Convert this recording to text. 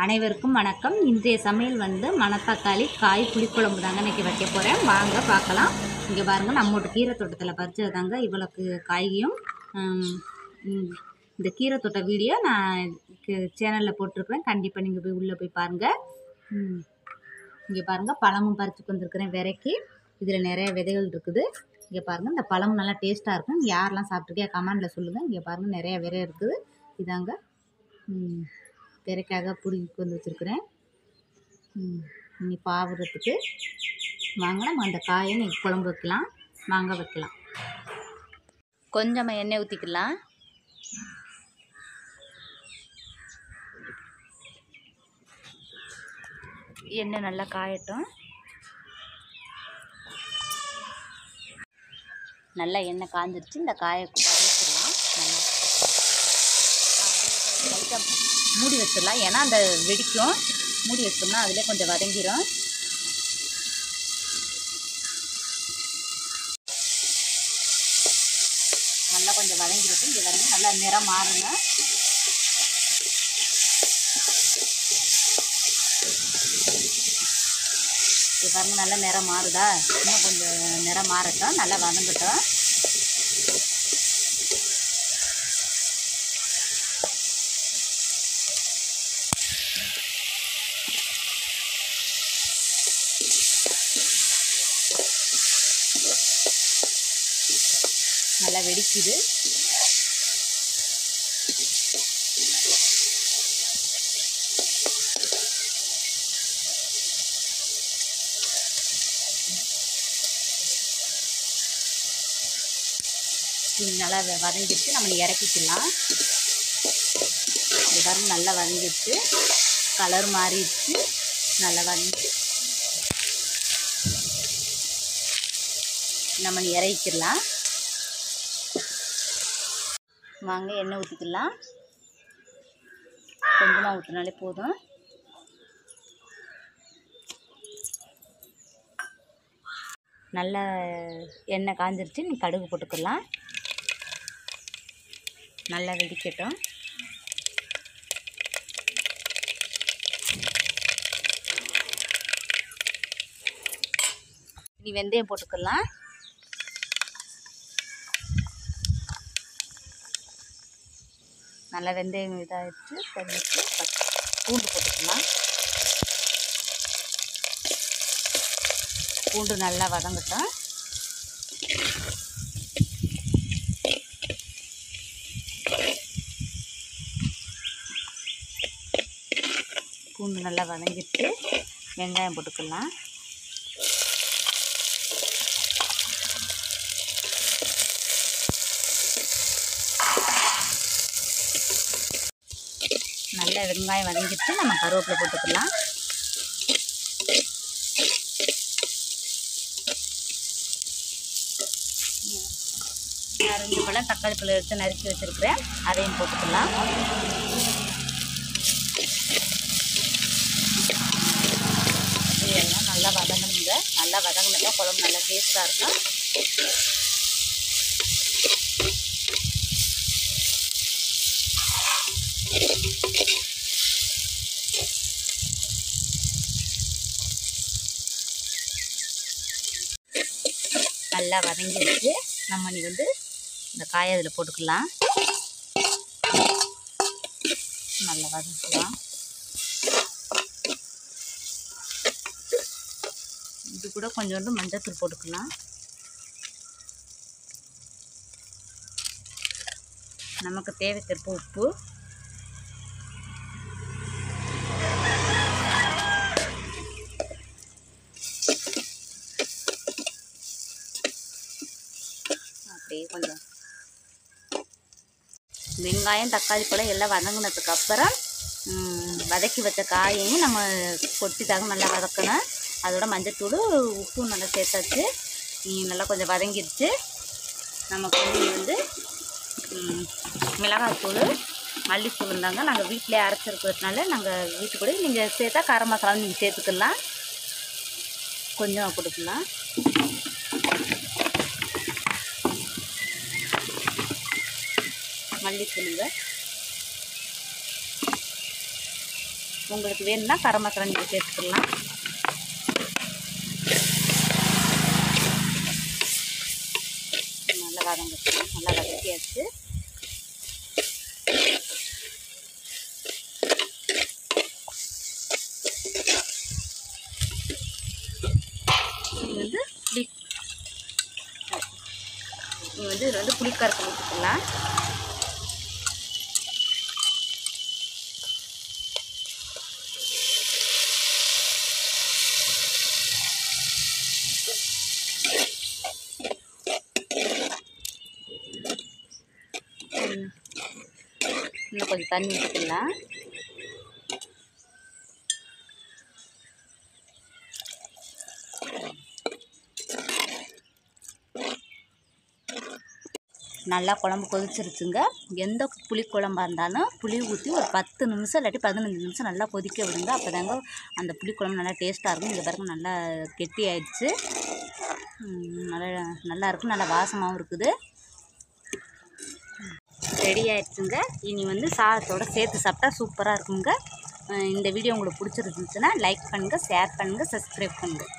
அனைவருக்கும் வணக்கம். இன்றைய சமையல் வந்து மணத்தக்காளி காய் புளிக்குழம்பு தாங்க இன்றைக்கி வைக்க போகிறேன். வாங்க பார்க்கலாம். இங்கே பாருங்கள், நம்மளோட கீரை தோட்டத்தில் பறிச்சது தாங்க இவ்வளோக்கு காய்கையும். இந்த கீரை தோட்ட வீடியோ நான் சேனலில் போட்டிருக்கிறேன். கண்டிப்பாக நீங்கள் போய் உள்ளே போய் பாருங்கள். இங்கே பாருங்கள், பழமும் பறிச்சுட்டு வந்திருக்கிறேன் விதைக்கி. இதில் நிறைய விதைகள் இருக்குது. இங்கே பாருங்கள், இந்த பழம் நல்லா டேஸ்ட்டாக இருக்கும். யாரெல்லாம் சாப்பிட்ருக்கே கமெண்டில் சொல்லுங்கள். இங்கே பாருங்கள், நிறைய விதை இருக்குது. இதாங்க விதைக்காக பிடிங்கி வந்து வச்சுருக்கிறேன். இனி பாவுறதுக்கு வாங்க நம்ம அந்த காயை இன்றைக்கி குழம்பு வைக்கலாம். வாங்க வைக்கலாம். கொஞ்சமாக எண்ணெய் ஊற்றிக்கலாம். எண்ணெய் நல்லா காயட்டும். நல்லா எண்ணெய் காஞ்சிருச்சு. இந்த காயை வதக்கிடலாம். நல்லா மூடி வச்சிடலாம். ஏன்னா அந்த வெடிக்கும். மூடி வச்சோம்னா அதிலே கொஞ்சம் வதங்கிடும். நல்லா கொஞ்சம் வதங்கிருக்கு. இங்கே வந்து நல்லா நிறம் மாறுங்க. இது பாருங்க, நல்லா நிறம் மாறுதா? இன்னும் கொஞ்சம் நிறம் மாறட்டும், நல்லா வதங்கட்டும். நல்லா வெடிக்குது. நல்லா வதங்கிடுச்சு. நம்ம இறக்கிக்கலாம். பாருங்க, நல்லா வதங்கிடுச்சு. கலர் மாறிடுச்சு. நல்லா வதங்கி நம்ம இறக்கிடலாம். வாங்க எண்ணெய் ஊற்றிக்கலாம். கொஞ்சமாக ஊற்றினாலே போதும். நல்லா எண்ணெய் காஞ்சிருச்சு. நீ கடுகு போட்டுக்கலாம். நல்லா வெடிக்கட்டும். நீ வெந்தயம் போட்டுக்கலாம். நல்லா வெந்தயம் இதாகிடுச்சு. கறிச்சு பூண்டு போட்டுக்கலாம். பூண்டு நல்லா வதங்கட்டும். பூண்டு நல்லா வதங்கிட்டு வெங்காயம் போட்டுக்கலாம். நல்லா வெங்காயம் வதங்கிட்டு நம்ம கருவேப்பிலை போட்டுக்கலாம். ரெண்டு பழம் தக்காளி பழம் எடுத்து நறுக்கி வச்சுருக்கிறேன். அதையும் போட்டுக்கலாம். இதெல்லாம் நல்லா வதங்கணுங்க. நல்லா வதங்கினா குழம்பு நல்லா டேஸ்ட்டாக இருக்கும். நல்லா வதங்கிடுச்சு. நம்ம நீ வந்து இந்த காயை அதில் போட்டுக்கலாம். நல்லா வதக்கலாம். இது கூட கொஞ்சோண்டு மஞ்சத்தூள் போட்டுக்கலாம். நமக்கு தேவைக்கேற்ப உப்பு. அப்படியே கொஞ்சம் வெங்காயம் தக்காளி பழம் எல்லாம் வதங்கினதுக்கு அப்புறம் வதக்கி வச்ச காயையும் நம்ம கொட்டிட்டாங்க. நல்லா வதக்கணும். அதோட மஞ்சத்தூள் உப்பு நல்லா சேர்த்தாச்சு. நல்லா கொஞ்சம் வதங்கிடுச்சு. நமக்கு வந்து மிளகாய்த்தூள் மல்லித்தூள் இருந்தாங்க. நாங்கள் வீட்டிலே அரைச்சிருக்கிறதுனால நாங்கள் வீட்டுக்கூட நீங்கள் சேர்த்தா கரம் மசாலா நீங்கள் சேர்த்துக்கலாம். கொஞ்சம் கொடுக்கலாம். மல்லித்தூளுங்க. உங்களுக்கு வேணும்னா கரம் மசாலா நீங்கள் சேர்த்துக்கலாம். நல்லா வதங்கிக்கலாம். நல்லா வதக்கியாச்சு. இதில் வந்து புளிக்கரைசல் ஊற்றிக்கலாம். இன்னும் கொஞ்சம் தண்ணி ஊற்றிக்கலாம். நல்லா குழம்பு கொதிச்சிருச்சுங்க. எந்த புளி குழம்பா இருந்தாலும் புளி ஊற்றி ஒரு 10 நிமிஷம் இல்லாட்டி 15 நிமிஷம் நல்லா கொதிக்க விடுங்க. அப்போ தாங்க அந்த புளி குழம்பு நல்லா டேஸ்ட்டாக இருக்கும். இது பாருங்க நல்லா கெட்டி ஆயிடுச்சு. நல்லா இருக்கும். நல்லா வாசமாகவும் இருக்குது. ரெடி ஆயிடுச்சுங்க. இனி வந்து சாதத்தோடு சேர்த்து சாப்பிட்டா சூப்பராக இருக்குங்க. இந்த வீடியோ உங்களுக்கு பிடிச்சிருந்துச்சுன்னா லைக் பண்ணுங்கள், ஷேர் பண்ணுங்கள், சப்ஸ்கிரைப் பண்ணுங்கள்.